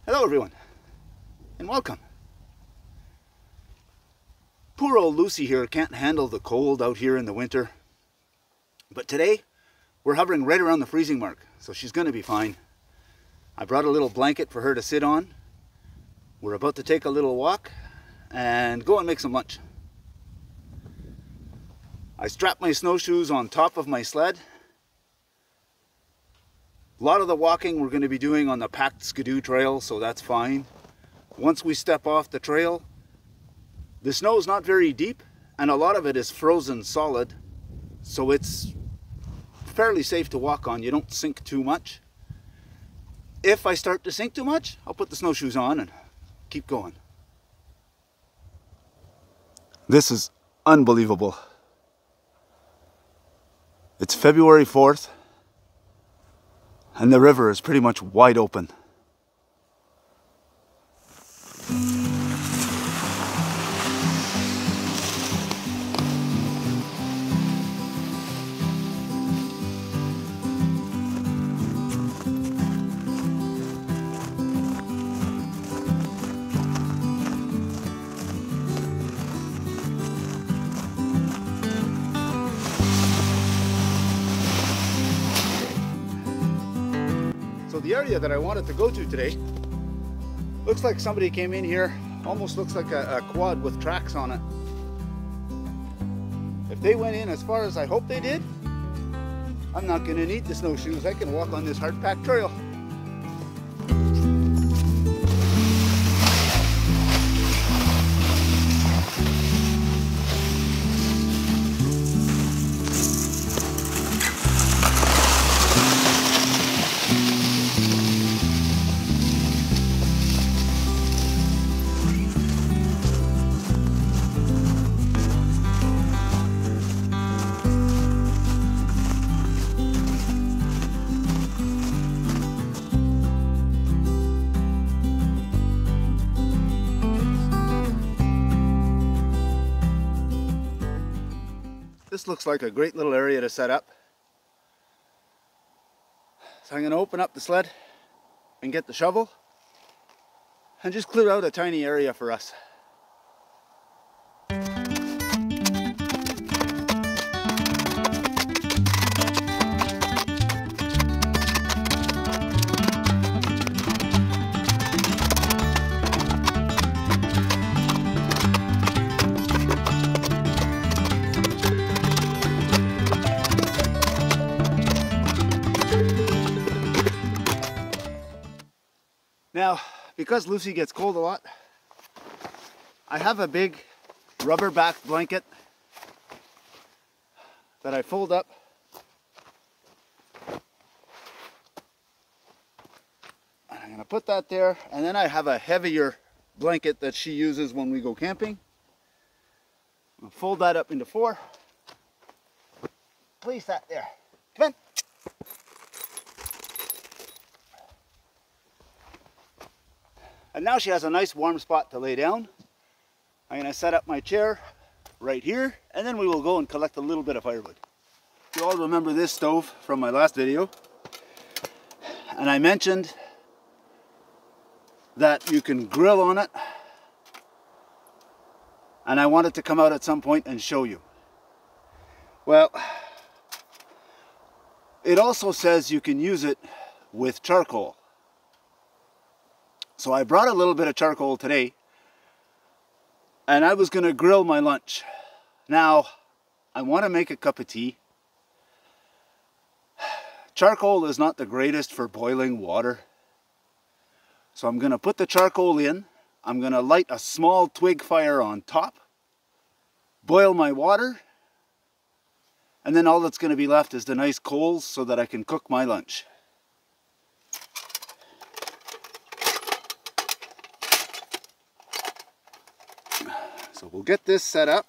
Hello everyone, and welcome. Poor old Lucy here can't handle the cold out here in the winter. But today, we're hovering right around the freezing mark, so she's going to be fine. I brought a little blanket for her to sit on. We're about to take a little walk and go and make some lunch. I strapped my snowshoes on top of my sled. A lot of the walking we're going to be doing on the packed skidoo trail, so that's fine. Once we step off the trail, the snow is not very deep and a lot of it is frozen solid, so it's fairly safe to walk on. You don't sink too much. If I start to sink too much, I'll put the snowshoes on and keep going. This is unbelievable. It's February 4th. And the river is pretty much wide open. So the area that I wanted to go to today looks like somebody came in here, almost looks like a quad with tracks on it. If they went in as far as I hope they did, I'm not going to need the snowshoes. I can walk on this hard-packed trail. This looks like a great little area to set up. So I'm going to open up the sled and get the shovel and just clear out a tiny area for us. Now, because Lucy gets cold a lot, I have a big rubber backed blanket that I fold up. I'm going to put that there, and then I have a heavier blanket that she uses when we go camping. I'll fold that up into 4. Place that there. Come on. And now she has a nice warm spot to lay down. I'm going to set up my chair right here, and then we will go and collect a little bit of firewood. You all remember this stove from my last video. And I mentioned that you can grill on it. And I wanted to come out at some point and show you. Well, it also says you can use it with charcoal. So I brought a little bit of charcoal today, and I was going to grill my lunch. Now, I want to make a cup of tea. Charcoal is not the greatest for boiling water. So I'm going to put the charcoal in. I'm going to light a small twig fire on top, boil my water, and then all that's going to be left is the nice coals so that I can cook my lunch. So we'll get this set up.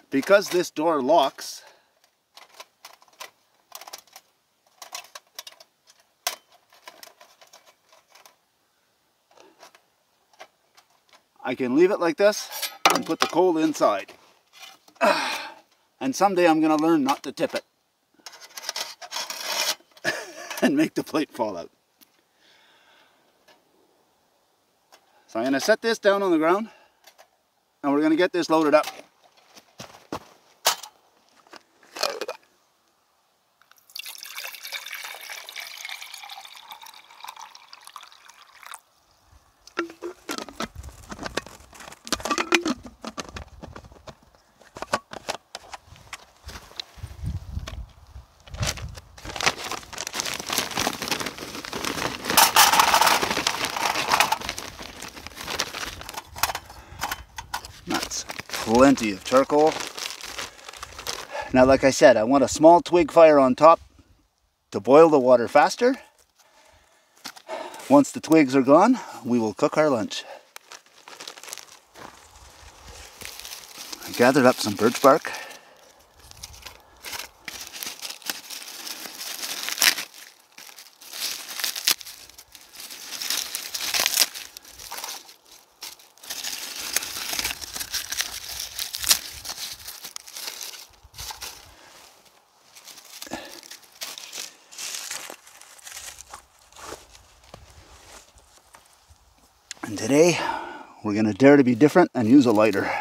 Because this door locks, I can leave it like this and put the coal inside. And someday I'm going to learn not to tip it. And make the plate fall out. So I'm going to set this down on the ground. And we're going to get this loaded up. That's plenty of charcoal. Now, like I said, I want a small twig fire on top to boil the water faster. Once the twigs are gone, we will cook our lunch. I gathered up some birch bark. And today, we're going to dare to be different and use a lighter.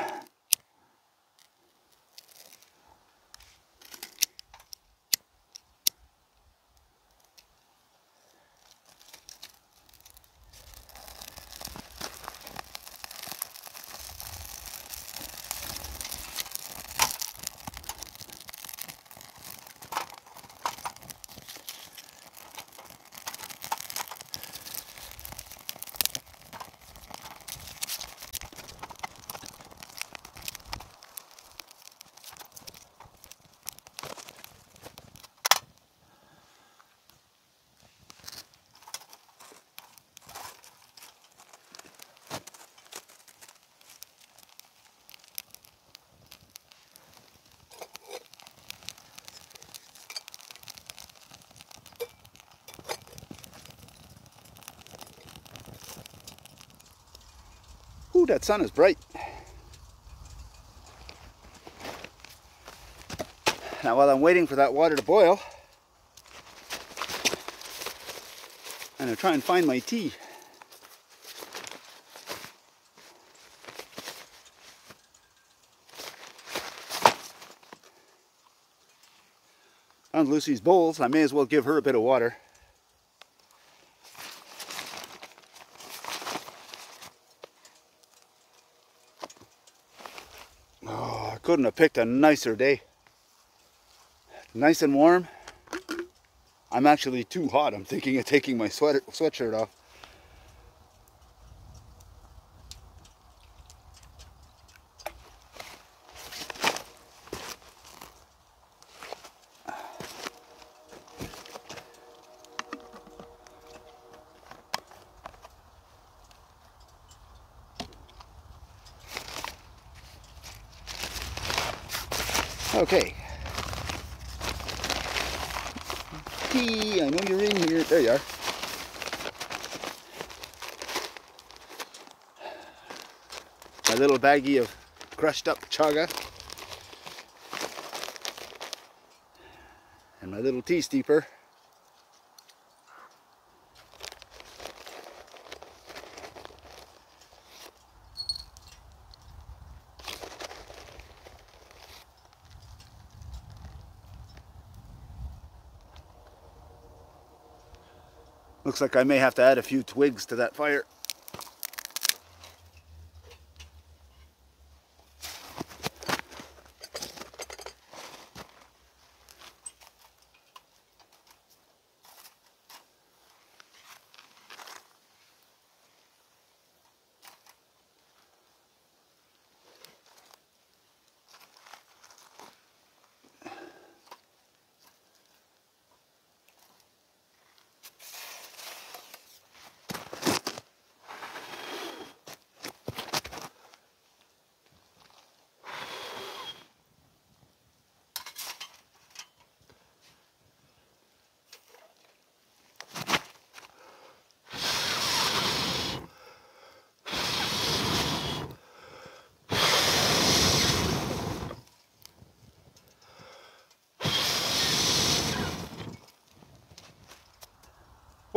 Ooh, that sun is bright. Now, while I'm waiting for that water to boil, I'm going to try and find my tea. Found Lucy's bowls. I may as well give her a bit of water. Oh, I couldn't have picked a nicer day. Nice and warm. I'm actually too hot. I'm thinking of taking my sweatshirt off. Okay. Tea, I know you're in here. There you are. My little baggie of crushed up chaga. And my little tea steeper. Looks like I may have to add a few twigs to that fire.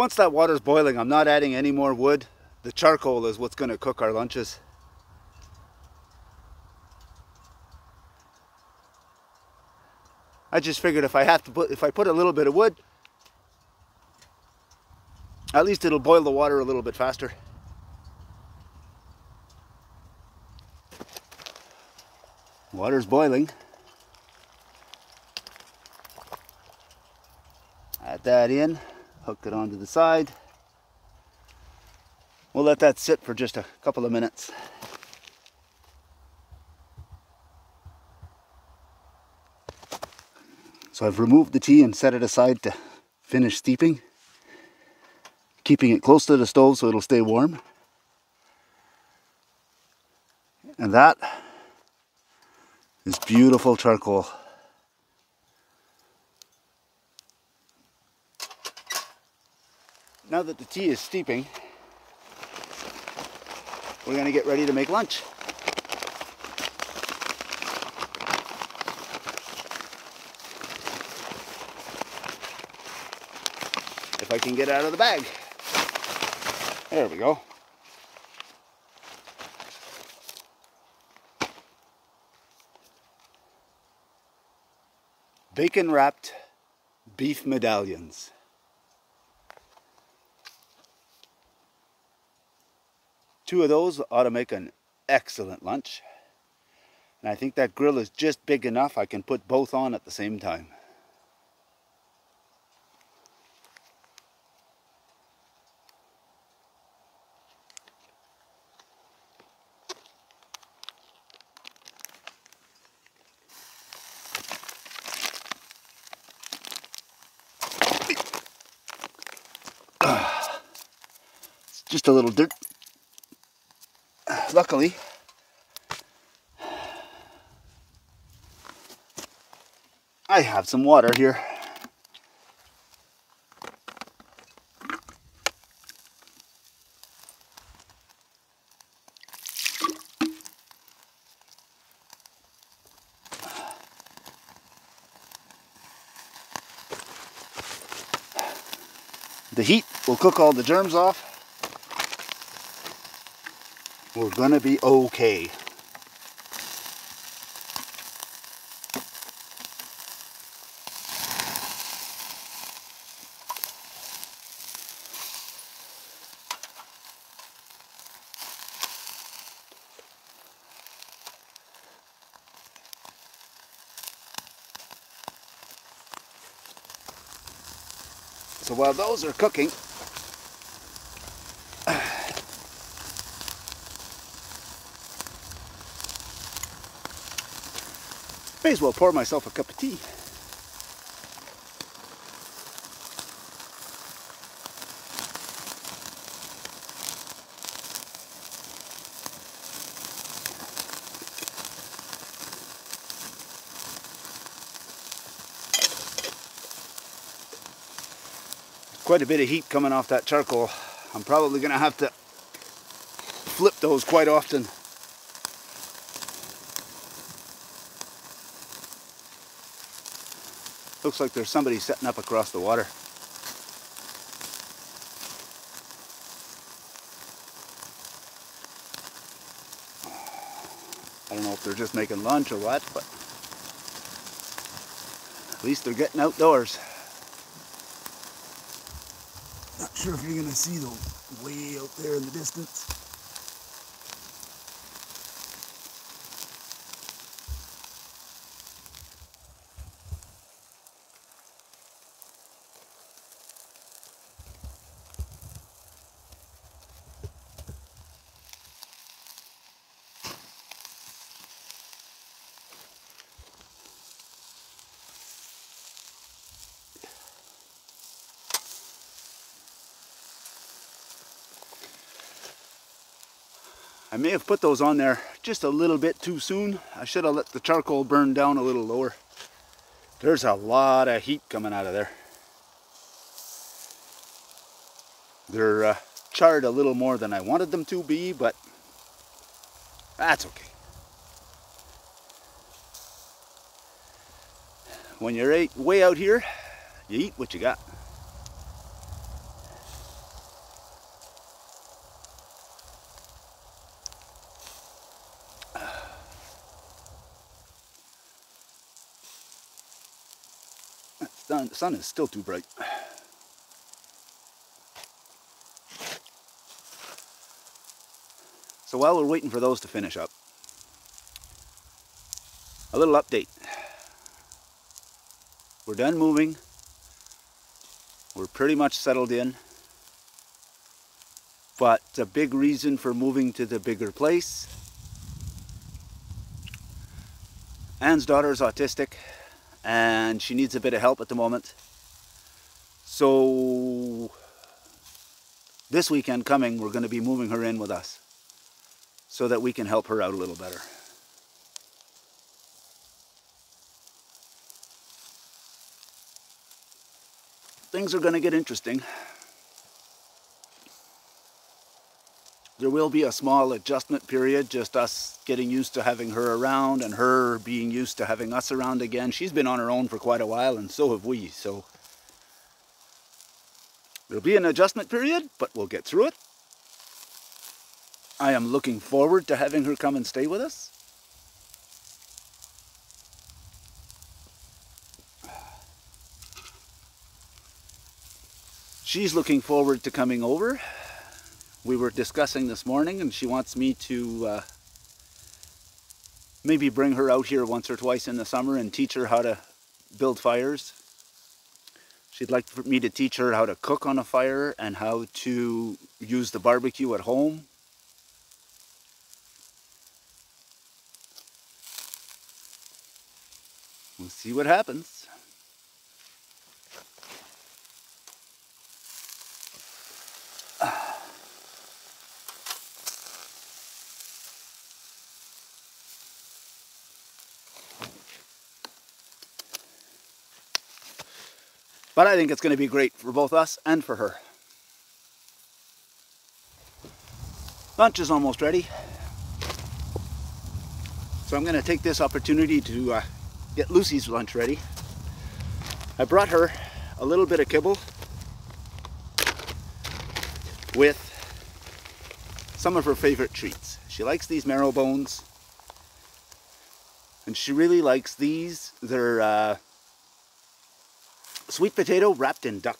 Once that water's boiling, I'm not adding any more wood. The charcoal is what's going to cook our lunches. I just figured if I put a little bit of wood, at least it'll boil the water a little bit faster. Water's boiling. Add that in, hook it onto the side. We'll let that sit for just a couple of minutes. So I've removed the tea and set it aside to finish steeping, keeping it close to the stove so it'll stay warm. And that is beautiful charcoal. Now that the tea is steeping, we're going to get ready to make lunch. If I can get out of the bag. There we go. Bacon wrapped beef medallions. Two of those ought to make an excellent lunch. And I think that grill is just big enough I can put both on at the same time. It's just a little dirt. Luckily, I have some water here. The heat will cook all the germs off. We're gonna be okay. So while those are cooking, may as well pour myself a cup of tea. Quite a bit of heat coming off that charcoal. I'm probably going to have to flip those quite often. Looks like there's somebody setting up across the water. I don't know if they're just making lunch or what, but at least they're getting outdoors. Not sure if you're going to see them way out there in the distance. I may have put those on there just a little bit too soon. I should have let the charcoal burn down a little lower. There's a lot of heat coming out of there. They're charred a little more than I wanted them to be, but that's okay. When you're way out here, you eat what you got. sun is still too bright. So while we're waiting for those to finish up, a little update. We're done moving. We're pretty much settled in. But a big reason for moving to the bigger place, Anne's daughter is autistic and she needs a bit of help at the moment. So this weekend coming, we're going to be moving her in with us so that we can help her out a little better. Things are going to get interesting. There will be a small adjustment period, just us getting used to having her around and her being used to having us around again. She's been on her own for quite a while, and so have we. So there'll be an adjustment period, but we'll get through it. I am looking forward to having her come and stay with us. She's looking forward to coming over. We were discussing this morning and she wants me to maybe bring her out here once or twice in the summer and teach her how to build fires. She'd like for me to teach her how to cook on a fire and how to use the barbecue at home. We'll see what happens. But I think it's going to be great for both us and for her. Lunch is almost ready. So I'm going to take this opportunity to get Lucy's lunch ready. I brought her a little bit of kibble with some of her favorite treats. She likes these marrow bones. And she really likes these. They're sweet potato wrapped in duck.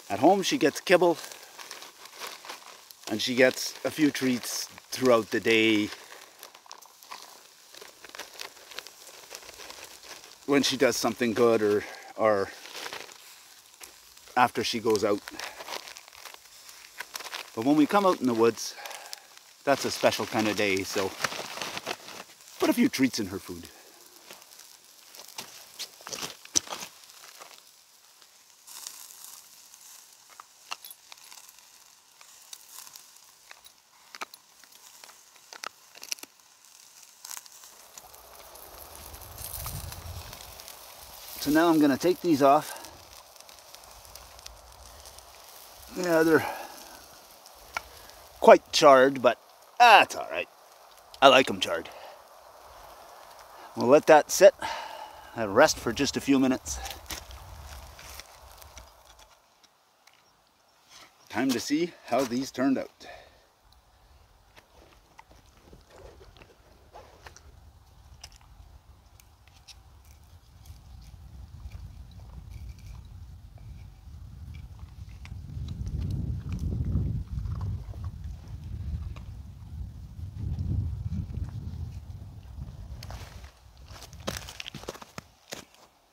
At home she gets kibble and she gets a few treats throughout the day when she does something good or after she goes out. But when we come out in the woods, that's a special kind of day, so put a few treats in her food. So now I'm going to take these off. Yeah, they're quite charred, but that's all right. I like them charred. We'll let that sit and rest for just a few minutes. Time to see how these turned out.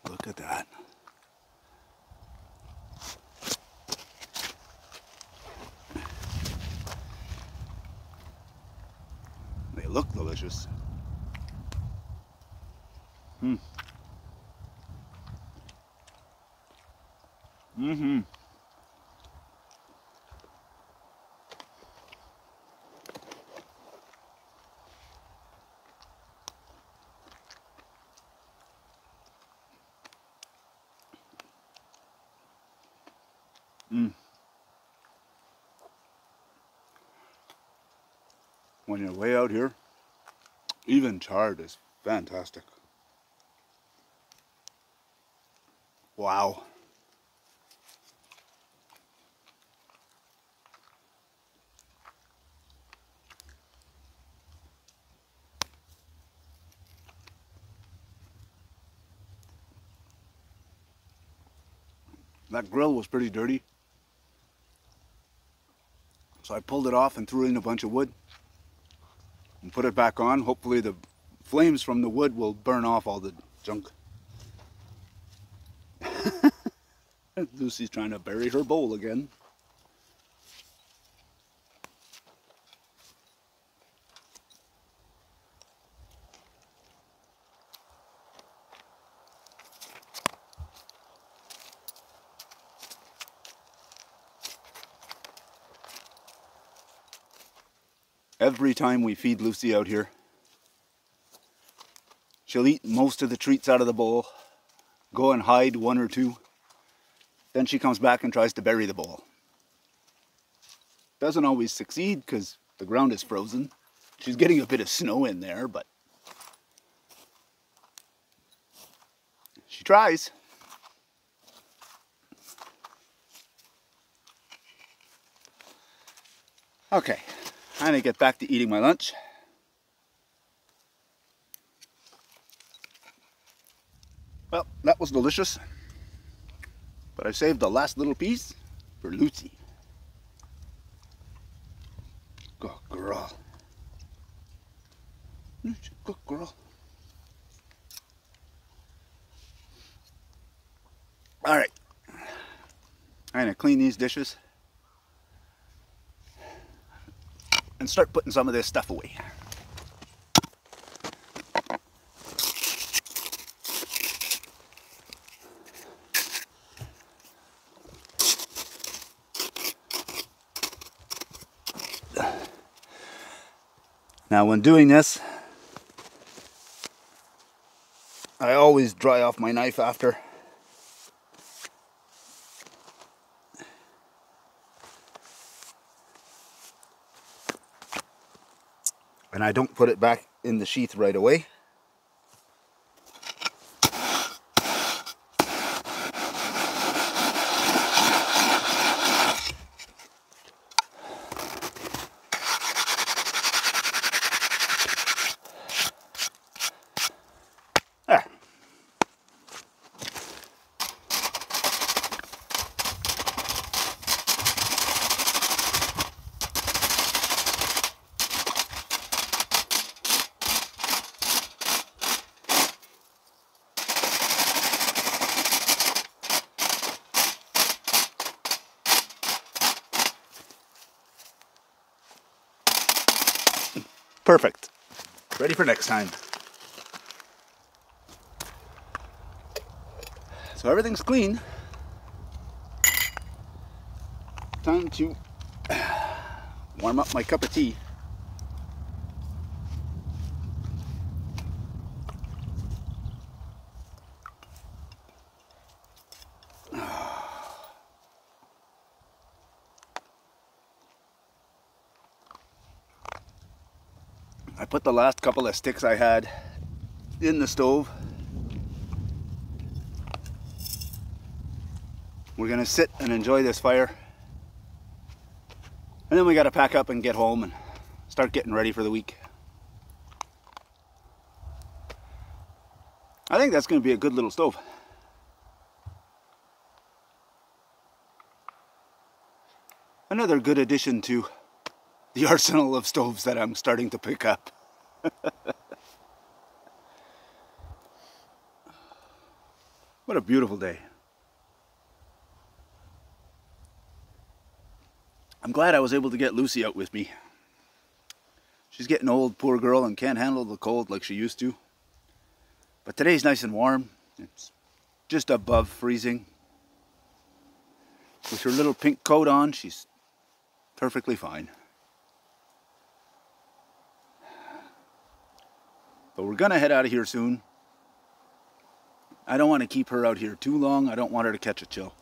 Look at that. They look delicious. Mm-hmm. When you're way out here, even charred is fantastic. Wow. That grill was pretty dirty. So I pulled it off and threw in a bunch of wood and put it back on. Hopefully the flames from the wood will burn off all the junk. Lucy's trying to bury her bowl again. Every time we feed Lucy out here, she'll eat most of the treats out of the bowl, go and hide one or two, then she comes back and tries to bury the bowl. Doesn't always succeed because the ground is frozen. She's getting a bit of snow in there, but she tries. Okay. I'm going to get back to eating my lunch. Well, that was delicious. But I saved the last little piece for Lucy. Good girl. Good girl. Alright. I'm going to clean these dishes and start putting some of this stuff away. Now when doing this, I always dry off my knife after. And I don't put it back in the sheath right away. There. Perfect. Ready for next time. So everything's clean. Time to warm up my cup of tea. I put the last couple of sticks I had in the stove. We're gonna sit and enjoy this fire. And then we gotta pack up and get home and start getting ready for the week. I think that's gonna be a good little stove. Another good addition to the arsenal of stoves that I'm starting to pick up. What a beautiful day. I'm glad I was able to get Lucy out with me. She's getting old, poor girl, and can't handle the cold like she used to. But today's nice and warm. It's just above freezing. With her little pink coat on, she's perfectly fine. But we're gonna head out of here soon. I don't want to keep her out here too long. I don't want her to catch a chill.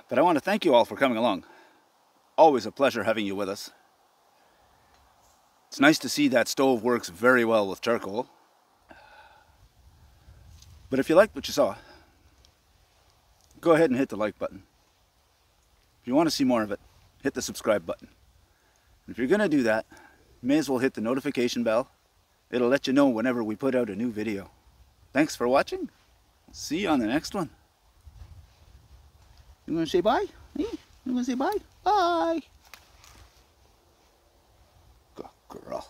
But I want to thank you all for coming along. Always a pleasure having you with us. It's nice to see that stove works very well with charcoal. But if you liked what you saw, go ahead and hit the like button. If you want to see more of it, hit the subscribe button. And if you're going to do that, you may as well hit the notification bell. It'll let you know whenever we put out a new video. Thanks for watching. See you on the next one. You gonna say bye? Hey, you gonna say bye? Bye. Good girl.